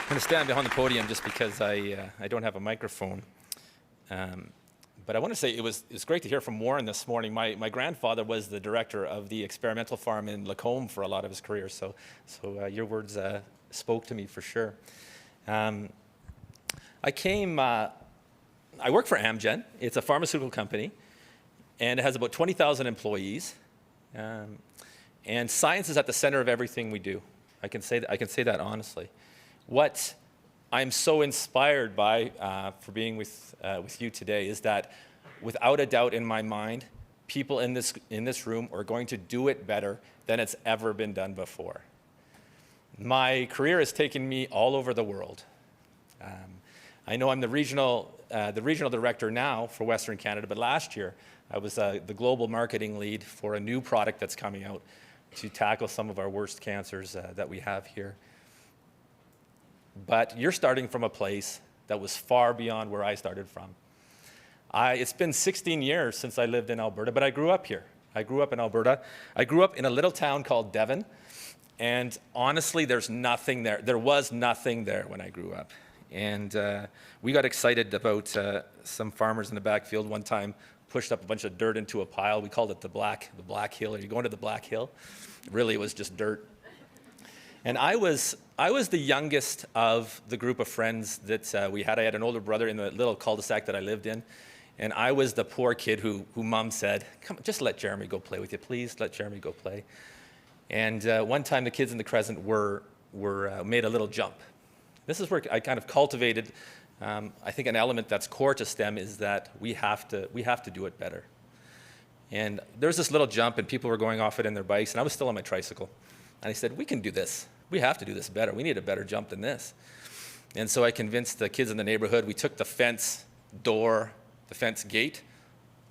going to stand behind the podium just because I don't have a microphone. But I want to say it's great to hear from Warren this morning. My grandfather was the director of the experimental farm in Lacombe for a lot of his career, so your words spoke to me for sure. I work for Amgen. It's a pharmaceutical company, and it has about 20,000 employees. And science is at the center of everything we do. I can say that honestly. What I'm so inspired by for being with you today is that, without a doubt in my mind, people in this room are going to do it better than it's ever been done before. My career has taken me all over the world. I know I'm the regional director now for Western Canada, but last year I was the global marketing lead for a new product that's coming out to tackle some of our worst cancers that we have here. But you're starting from a place that was far beyond where I started from. It's been 16 years since I lived in Alberta, but I grew up here. I grew up in Alberta. I grew up in a little town called Devon, and honestly, there's nothing there. There was nothing there when I grew up. And we got excited about some farmers in the backfield one time pushed up a bunch of dirt into a pile. We called it the Black Hill. Are you going to the Black Hill? Really, it was just dirt. And I was the youngest of the group of friends that we had. I had an older brother in the little cul-de-sac that I lived in. And I was the poor kid who Mom said, "Come, just let Jeremy go play with you, please. Let Jeremy go play." And one time the kids in the Crescent made a little jump. This is where I kind of cultivated, I think, an element that's core to STEM is that we have to do it better. And there was this little jump, and people were going off it in their bikes, and I was still on my tricycle. And I said, "We can do this. We have to do this better. We need a better jump than this." And so I convinced the kids in the neighborhood. We took the fence gate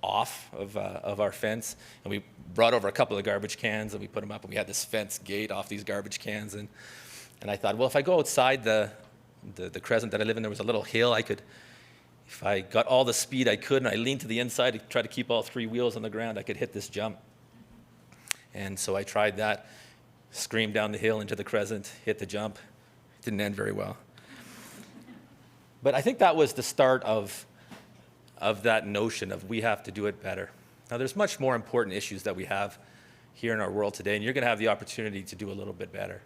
off of our fence, and we brought over a couple of garbage cans, and we put them up, and we had this fence gate off these garbage cans. And I thought, well, if I go outside the Crescent that I live in, there was a little hill. If I got all the speed I could, and I leaned to the inside to try to keep all three wheels on the ground, I could hit this jump. And so I tried that. Screamed down the hill into the Crescent, hit the jump. Didn't end very well. But I think that was the start of that notion of we have to do it better. Now, there's much more important issues that we have here in our world today, and you're going to have the opportunity to do a little bit better,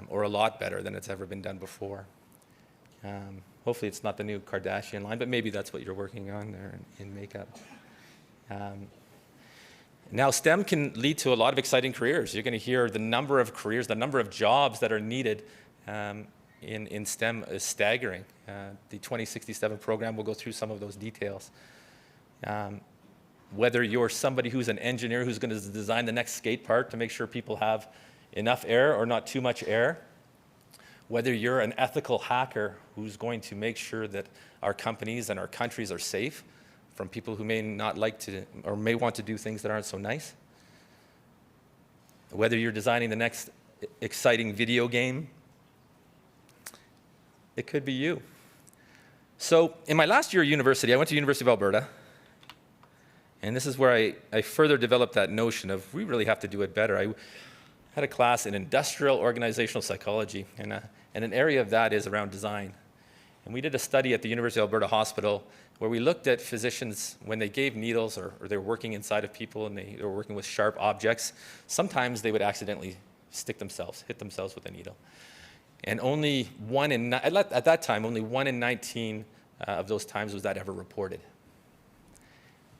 or a lot better than it's ever been done before. Hopefully it's not the new Kardashian line, but maybe that's what you're working on there in makeup. Now, STEM can lead to a lot of exciting careers. You're going to hear the number of careers, the number of jobs that are needed in STEM is staggering. The 2067 program will go through some of those details. Whether you're somebody who's an engineer who's going to design the next skate park to make sure people have enough air or not too much air, whether you're an ethical hacker who's going to make sure that our companies and our countries are safe from people who may not like to or may want to do things that aren't so nice. Whether you're designing the next exciting video game, it could be you. So in my last year at university, I went to University of Alberta, and this is where I further developed that notion of we really have to do it better. I had a class in industrial organizational psychology, and an area of that is around design. And we did a study at the University of Alberta Hospital where we looked at physicians when they gave needles or they were working inside of people and they were working with sharp objects. Sometimes they would accidentally hit themselves with a needle. And at that time, only 1 in 19 of those times was that ever reported.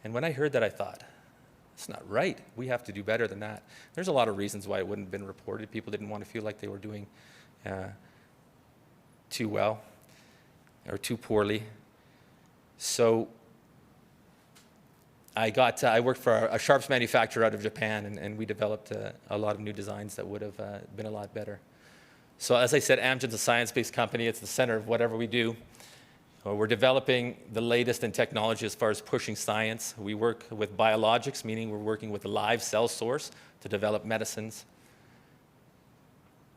And when I heard that, I thought, that's not right. We have to do better than that. There's a lot of reasons why it wouldn't have been reported. People didn't want to feel like they were doing too well or too poorly. So I worked for a sharps manufacturer out of Japan, and we developed a lot of new designs that would have been a lot better. So as I said, Amgen's a science-based company. It's the center of whatever we do. We're developing the latest in technology as far as pushing science. We work with biologics, meaning we're working with a live cell source to develop medicines.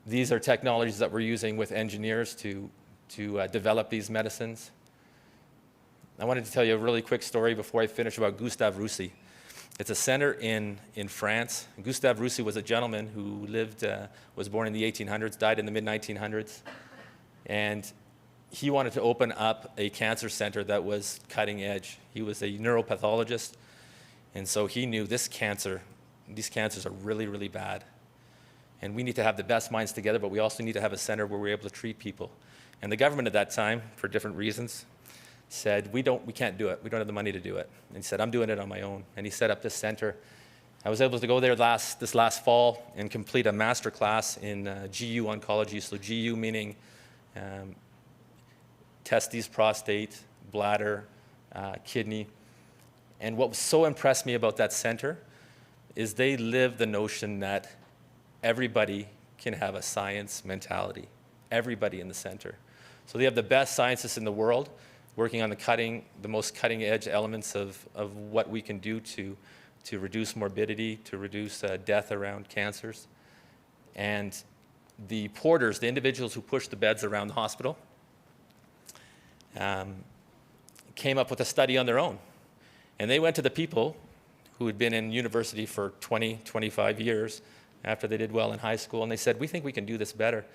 These are technologies that we're using with engineers to develop these medicines. I wanted to tell you a really quick story before I finish about Gustave Roussy. It's a center in France. Gustave Roussy was a gentleman who was born in the 1800s, died in the mid-1900s. And he wanted to open up a cancer center that was cutting edge. He was a neuropathologist, and so he knew these cancers are really, really bad. And we need to have the best minds together, but we also need to have a center where we're able to treat people. And the government at that time, for different reasons, said, we can't do it. We don't have the money to do it. And he said, I'm doing it on my own. And he set up this center. I was able to go there this last fall and complete a master class in GU oncology. So GU meaning testes, prostate, bladder, kidney. And what so impressed me about that center is they live the notion that everybody can have a science mentality. Everybody in the center. So they have the best scientists in the world working on the most cutting edge elements of what we can do to reduce morbidity, to reduce death around cancers. And the porters, the individuals who push the beds around the hospital, came up with a study on their own. And they went to the people who had been in university for 20, 25 years after they did well in high school, and they said, we think we can do this better.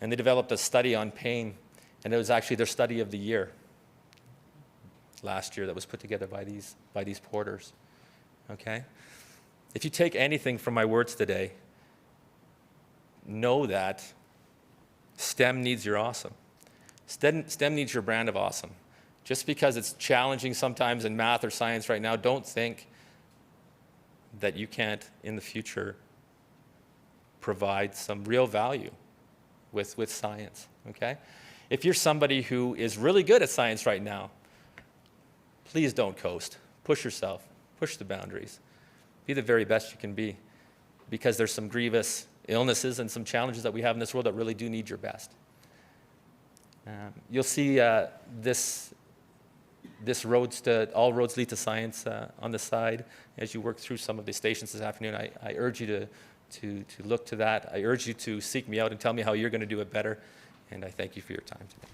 And they developed a study on pain, and it was actually their study of the year last year that was put together by these porters. Okay? If you take anything from my words today, know that STEM needs your awesome. STEM needs your brand of awesome. Just because it's challenging sometimes in math or science right now, don't think that you can't, in the future, provide some real value with science, okay? If you're somebody who is really good at science right now, please don't coast. Push yourself. Push the boundaries. Be the very best you can be, because there's some grievous illnesses and some challenges that we have in this world that really do need your best. You'll see all roads lead to science on the side as you work through some of the stations this afternoon. I urge you to look to that. I urge you to seek me out and tell me how you're going to do it better. And I thank you for your time today.